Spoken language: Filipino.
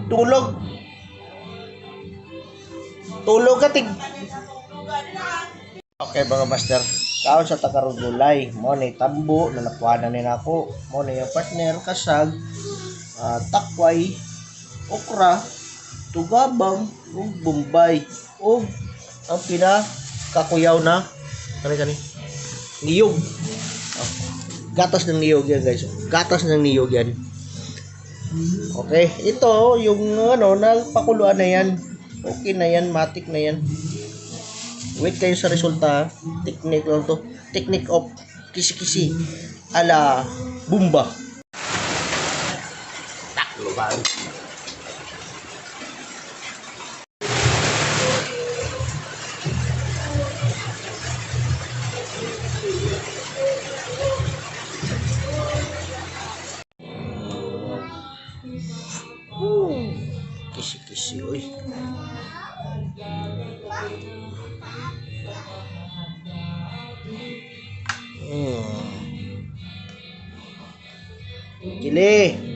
Tulog. Tulog ka tig. Okay mga master. Kaon sa takarong gulay. Mo ni tambo na napuanan ni nako. Mo ni yung partner kasag, takway, okra, tugabang, ug bombay. Ug ang pinakakuyaw na kani niyog. Oh, gatas ng niyog yan guys. Gatas ng niyog yan. Okay, ito yung nagpakuluan na yan. Okay na yan, matik na yan. Wait kayo sa resulta. Technique lang to. Technique of kisi-kisi ala bumba. Taklo ba? Kisi-kisi, uy. Gili.